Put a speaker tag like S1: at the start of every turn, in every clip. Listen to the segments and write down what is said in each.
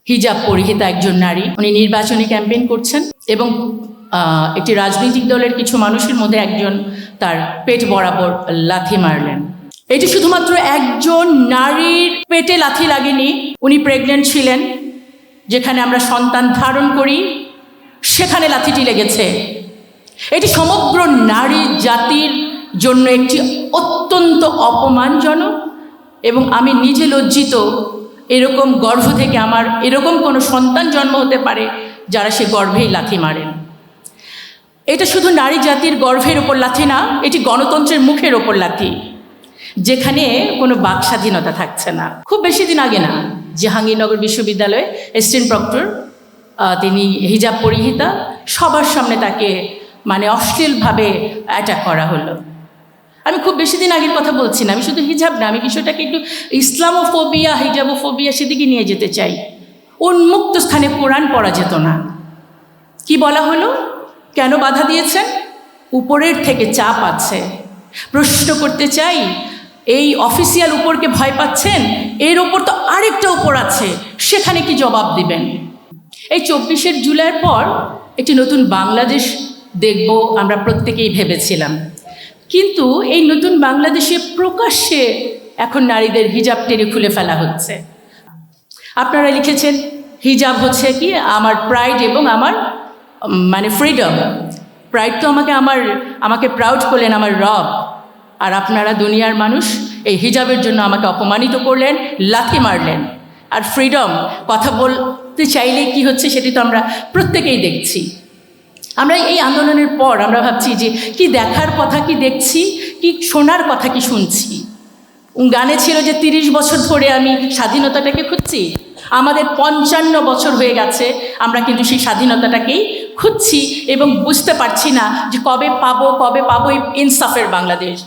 S1: হিজাব পরিহিতা একজন নারী। উনি নির্বাচনী ক্যাম্পেইন করছেন এবং একটি রাজনৈতিক দলের কিছু মানুষের মধ্যে একজন তার পেট বরাবর লাথি মারলেন। এটি শুধুমাত্র একজন নারীর পেটে লাথি লাগেনি, উনি প্রেগনেন্ট ছিলেন, যেখানে আমরা সন্তান ধারণ করি সেখানে লাথিটি লেগেছে। এটি সমগ্র নারী জাতির জন্য একটি অত্যন্ত অপমানজনক এবং আমি নিজে লজ্জিত এরকম গর্ভ থেকে আমার এরকম কোনো সন্তান জন্ম হতে পারে যারা সে গর্ভেই লাথি মারেন। এটা শুধু নারী জাতির গর্ভের ওপর লাথি না, এটি গণতন্ত্রের মুখের ওপর লাথি, যেখানে কোনো বাক স্বাধীনতা থাকছে না। খুব বেশি দিন আগে না, জাহাঙ্গীরনগর বিশ্ববিদ্যালয়ে অ্যাসিস্ট্যান্ট প্রক্টর, তিনি হিজাব পরিহিতা, সবার সামনে তাকে অশ্লীলভাবে অ্যাটাক করা হলো। আমি খুব বেশি দিন আগের কথা বলছি না, আমি শুধু হিজাব না, আমি বিষয়টাকে একটু ইসলামোফোবিয়া হিজাবোফোবিয়া সেদিকে নিয়ে যেতে চাই। উন্মুক্ত স্থানে কোরআন পড়া যেত না। কি বলা হলো? কেন বাধা দিয়েছেন? উপরের থেকে চাপ আছে। প্রশ্ন করতে চাই, এই অফিসিয়াল উপরকে ভয় পাচ্ছেন, এর ওপর তো আরেকটা উপর আছে, সেখানে কি জবাব দিবেন? এই 24শে জুলাইয়ের পর একটি নতুন বাংলাদেশ দেখব আমরা প্রত্যেকেই ভেবেছিলাম, কিন্তু এই নতুন বাংলাদেশে প্রকাশ্যে এখন নারীদের হিজাব টেনে খুলে ফেলা হচ্ছে। আপনারা লিখেছেন হিজাব হচ্ছে কি আমার প্রাইড এবং আমার ফ্রিডম। প্রাইড তো আমাকে প্রাউড করলেন আমার রব, আর আপনারা দুনিয়ার মানুষ এই হিজাবের জন্য আমাকে অপমানিত করলেন, লাথি মারলেন। আর ফ্রিডম কথা বলতে চাইলে কি হচ্ছে সেটি তো আমরা প্রত্যেকেই দেখছি। আমরা এই আন্দোলনের পর আমরা ভাবছি যে কি দেখার কথা কি দেখছি, কি শোনার কথা কি শুনছি। গানে ছিল যে 30 বছর ধরে আমি স্বাধীনতাটাকে খুঁজছি, আমাদের 55 বছর হয়ে গেছে, আমরা কিন্তু সেই স্বাধীনতাটাকেই খুঁজছি এবং বুঝতে পারছি না যে কবে পাবো এই ইনসাফের বাংলাদেশ।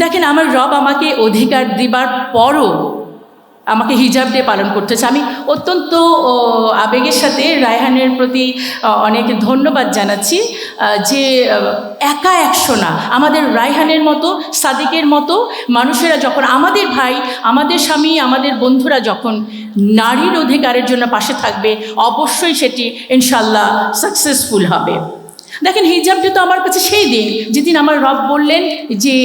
S1: দেখেন, আমার রব আমাকে অধিকার দিবার পরও আমাকে হিজাব দিয়ে পালন করতেছে। আমি অত্যন্ত আবেগের সাথে রায়হানের প্রতি অনেক ধন্যবাদ জানাচ্ছি যে একা 100 না, আমাদের রায়হানের মতো, সাদিকের মতো মানুষেরা যখন, আমাদের ভাই, আমাদের স্বামী, আমাদের বন্ধুরা যখন নারীর অধিকারের জন্য পাশে থাকবে, অবশ্যই সেটি ইনশাল্লাহ সাকসেসফুল হবে। দেখেন, হিজাবটি তো আমার কাছে সেই দিন যেদিন আমার রব বললেন যে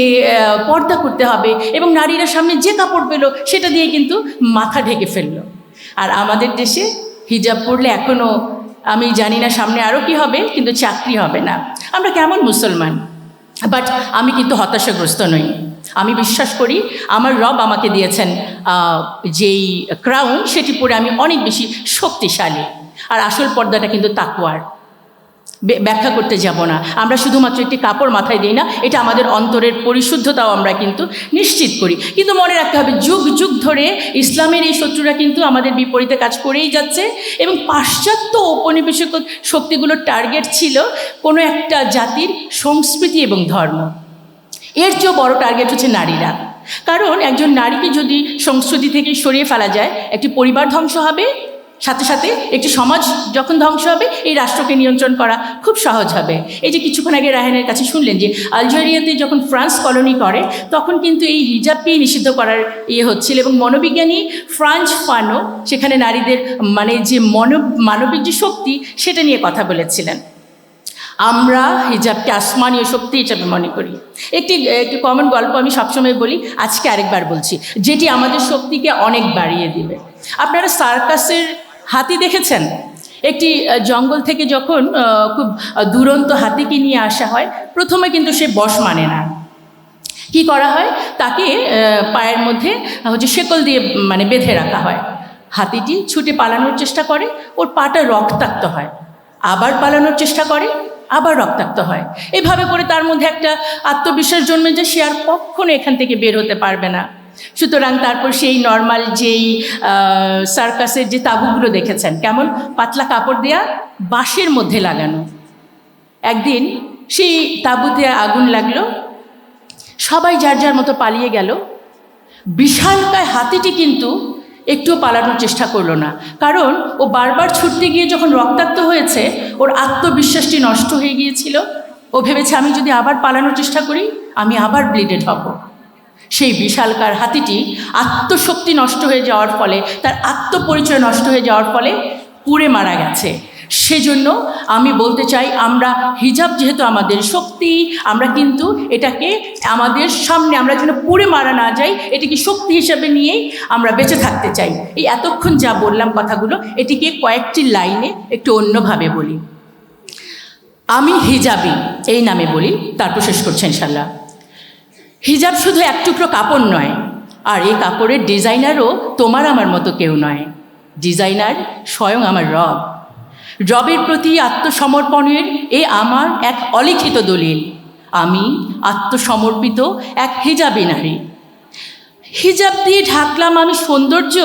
S1: পর্দা করতে হবে এবং নারীরা সামনে যে কাপড় পেল সেটা দিয়ে কিন্তু মাথা ঢেকে ফেললো। আর আমাদের দেশে হিজাব পরলে এখনও, আমি জানি না সামনে আরও কি হবে, কিন্তু চাকরি হবে না। আমরা কেমন মুসলমান? বাট আমি কিন্তু হতাশাগ্রস্ত নই। আমি বিশ্বাস করি আমার রব আমাকে দিয়েছেন যেই ক্রাউন, সেটি পরে আমি অনেক বেশি শক্তিশালী। আর আসল পর্দাটা কিন্তু তাকওয়ার। ব্যাখ্যা করতে যাব না, আমরা শুধুমাত্র একটি কাপড় মাথায় দিই না, এটা আমাদের অন্তরের পরিশুদ্ধতাও আমরা কিন্তু নিশ্চিত করি। কিন্তু মনে রাখতে হবে, যুগ যুগ ধরে ইসলামের এই শত্রুরা কিন্তু আমাদের বিপরীতে কাজ করেই যাচ্ছে এবং পাশ্চাত্য ঔপনিবেশিক শক্তিগুলোর টার্গেট ছিল কোনো একটা জাতির সংস্কৃতি এবং ধর্ম। এর চেয়েও বড় টার্গেট হচ্ছে নারীরা। কারণ একজন নারীকে যদি সংস্কৃতি থেকে সরিয়ে ফেলা যায়, একটি পরিবার ধ্বংস হবে, সাথে সাথে একটি সমাজ যখন ধ্বংস হবে, এই রাষ্ট্রকে নিয়ন্ত্রণ করা খুব সহজ হবে। এই যে কিছুক্ষণ আগে রায়হানের কাছে শুনলেন যে আলজেরিয়াতে যখন ফ্রান্স কলোনি করে, তখন কিন্তু এই হিজাবকেই নিষিদ্ধ করার হচ্ছিল এবং মনোবিজ্ঞানী ফ্রাঞ্জ ফানো সেখানে নারীদের যে মানবিক যে শক্তি সেটা নিয়ে কথা বলেছিলেন। আমরা হিজাবকে আসমানীয় শক্তি হিসাবে মনে করি। একটি কমন গল্প আমি সবসময় বলি, আজকে আরেকবার বলছি, যেটি আমাদের শক্তিকে অনেক বাড়িয়ে দিবে। আপনারা সার্কাসের হাতি দেখেছেন? একটি জঙ্গল থেকে যখন খুব দুরন্ত হাতিকে নিয়ে আসা হয়, প্রথমে কিন্তু সে বশ মানে না। কি করা হয়? তাকে পায়ের মধ্যে শেকল দিয়ে বেঁধে রাখা হয়। হাতিটি ছুটে পালানোর চেষ্টা করে, ওর পাটা রক্তাক্ত হয়, আবার পালানোর চেষ্টা করে, আবার রক্তাক্ত হয়। এভাবে করে তার মধ্যে একটা আত্মবিশ্বাস জন্মে যে সে আর কখনো এখান থেকে বের হতে পারবে না। সুতরাং তারপর সেই নর্মাল যেই সার্কাসের যে তাঁবুগুলো দেখেছেন, কেমন পাতলা কাপড় দেয়া বাঁশের মধ্যে লাগানো, একদিন সেই তাঁবুতে আগুন লাগলো, সবাই যার যার মতো পালিয়ে গেল। বিশালকায় হাতিটি কিন্তু একটুও পালানোর চেষ্টা করলো না, কারণ ও বারবার ছুটতে গিয়ে যখন রক্তাক্ত হয়েছে, ওর আত্মবিশ্বাসটি নষ্ট হয়ে গিয়েছিল। ও ভেবেছে আমি যদি আবার পালানোর চেষ্টা করি, আমি আবার ব্লিডেড হব। সেই বিশালকার হাতিটি আত্মশক্তি নষ্ট হয়ে যাওয়ার ফলে, তার আত্মপরিচয় নষ্ট হয়ে যাওয়ার ফলে পুড়ে মারা গেছে। সেজন্য আমি বলতে চাই, আমরা হিজাব যেহেতু আমাদের শক্তি, আমরা কিন্তু এটাকে আমাদের সামনে, আমরা যেন পুড়ে মারা না যাই, এটিকে শক্তি হিসাবে নিয়েই আমরা বেঁচে থাকতে চাই। এই এতক্ষণ যা বললাম কথাগুলো, এটিকে কয়েকটি লাইনে একটু অন্যভাবে বলি। আমি হিজাবি এই নামে বলি, তারপর শেষ করছি ইনশাল্লাহ। হিজাব শুধু এক টুকরো কাপড় নয়, আর এই কাপড়ের ডিজাইনারও তোমার আমার মতো কেউ নয়। ডিজাইনার স্বয়ং আমার রব। রবের প্রতি আত্মসমর্পণের এ আমার এক অলিখিত দলিল। আমি আত্মসমর্পিত এক হিজাবি নারী। হিজাব দিয়ে ঢাকলাম আমি সৌন্দর্য,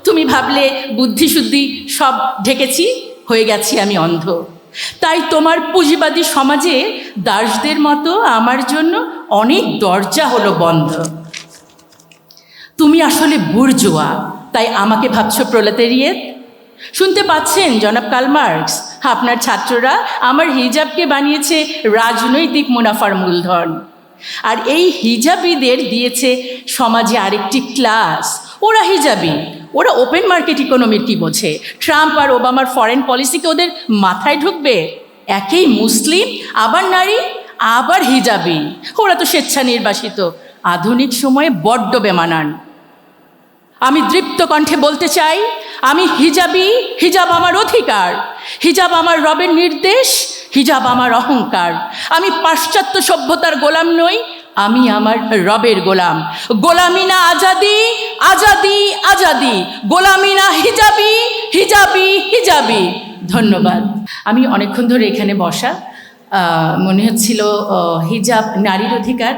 S1: তুমি ভাবলে বুদ্ধিশুদ্ধি সব ঢেকেছি, হয়ে গেছি আমি অন্ধ। তাই তোমার পুঁজিবাদী সমাজে দাসদের মতো আমার জন্য অনেক দরজা হলো বন্ধ। তুমি আসলে বুর্জোয়া, তাই আমাকে ভাবছো প্রলেতারিয়েত। শুনতে পাচ্ছেন জনাব কার্ল মার্কস, আপনার ছাত্ররা আমার হিজাবকে বানিয়েছে রাজনৈতিক মুনাফার মূলধন। আর এই হিজাবিদের দিয়েছে সমাজে আরেকটি ক্লাস। ওরা হিজাবি, ওরা ওপেন মার্কেট ইকোনমির কি বোঝে? ট্রাম্প আর ওবামার ফরেন পলিসিকে ওদের মাথায় ঢুকবে? একেই মুসলিম, আবার নারী, আবার হিজাবি। ওরা তো স্বেচ্ছা নির্বাসিত, আধুনিক সময়ে বড্ড বেমানান। আমি দৃপ্ত কণ্ঠে বলতে চাই, আমি হিজাবি। হিজাব আমার অধিকার, হিজাব আমার রবের নির্দেশ, হিজাব আমার অহংকার। আমি পাশ্চাত্য সভ্যতার গোলাম নই, আমি আমার রবের গোলাম। গোলামি না আজাদি, আজাদি আজাদি। গোলামি না হিজাবি, হিজাবি হিজাবি। ধন্যবাদ। আমি অনেকক্ষণ ধরে এখানে বসা, মনে হচ্ছিল হিজাব নারীর অধিকার,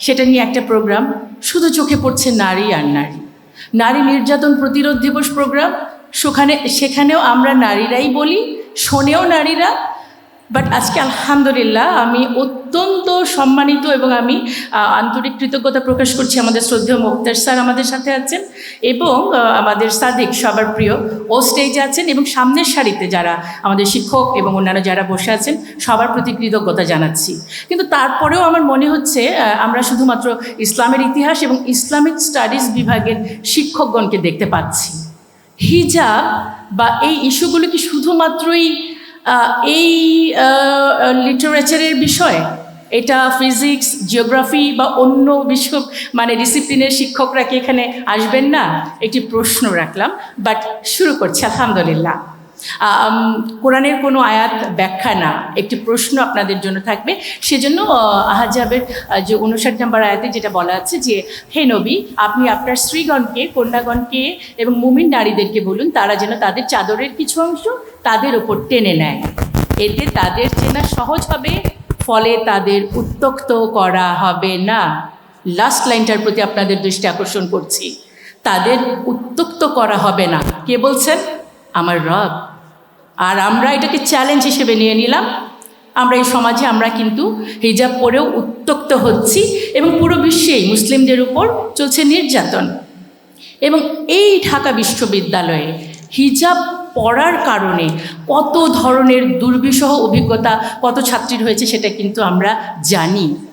S1: সেটা নিয়ে একটা প্রোগ্রাম। শুধু চোখে পড়ছে নারী আর নারী। নারী নির্যাতন প্রতিরোধ দিবস প্রোগ্রাম, সেখানেও আমরা নারীরাই বলি, শোনেও নারীরা। বাট আজকে আলহামদুলিল্লাহ আমি অত্যন্ত সম্মানিত এবং আমি আন্তরিক কৃতজ্ঞতা প্রকাশ করছি। আমাদের শ্রদ্ধেয় মুক্তার স্যার আমাদের সাথে আছেন এবং আমাদের সাদিক সবার প্রিয় ও স্টেজে আছেন, এবং সামনের সারিতে যারা আমাদের শিক্ষক এবং অন্যান্য যারা বসে আছেন সবার প্রতি কৃতজ্ঞতা জানাচ্ছি। কিন্তু তারপরেও আমার মনে হচ্ছে আমরা শুধুমাত্র ইসলামের ইতিহাস এবং ইসলামিক স্টাডিজ বিভাগের শিক্ষকগণকে দেখতে পাচ্ছি। হিজাব বা এই ইস্যুগুলো কি শুধুমাত্রই এই লিটারেচারের বিষয়? এটা ফিজিক্স, জিওগ্রাফি বা অন্য ডিসিপ্লিনের শিক্ষকরা কি এখানে আসবেন না? একটি প্রশ্ন রাখলাম, বাট শুরু করছি আলহামদুলিল্লাহ। কোরআনের কোনো আয়াত ব্যাখ্যা না, একটি প্রশ্ন আপনাদের জন্য থাকবে। সেজন্য আহজাবের যে 59 নম্বর আয়াতে যেটা বলা আছে যে, হে নবী, আপনি আপনার স্ত্রীগণকে, কন্যাগণকে এবং মুমিন নারীদেরকে বলুন তারা যেন তাদের চাদরের কিছু অংশ তাদের ওপর টেনে নেয়, এতে তাদের চেনা সহজ হবে, ফলে তাদের উত্ত্যক্ত করা হবে না। লাস্ট লাইনটার প্রতি আপনাদের দৃষ্টি আকর্ষণ করছি, তাদের উত্ত্যক্ত করা হবে না। কে বলছেন? আমার রব। আর আমরা এটাকে চ্যালেঞ্জ হিসেবে নিয়ে নিলাম। আমরা এই সমাজে আমরা কিন্তু হিজাব পরেও উত্ত্যক্ত হচ্ছি এবং পুরো বিশ্বেই মুসলিমদের উপর চলছে নির্যাতন। এবং এই ঢাকা বিশ্ববিদ্যালয়ে হিজাব পড়ার কারণে কত ধরনের দুর্বিষহ অভিজ্ঞতা কত ছাত্রীর হয়েছে সেটা কিন্তু আমরা জানি।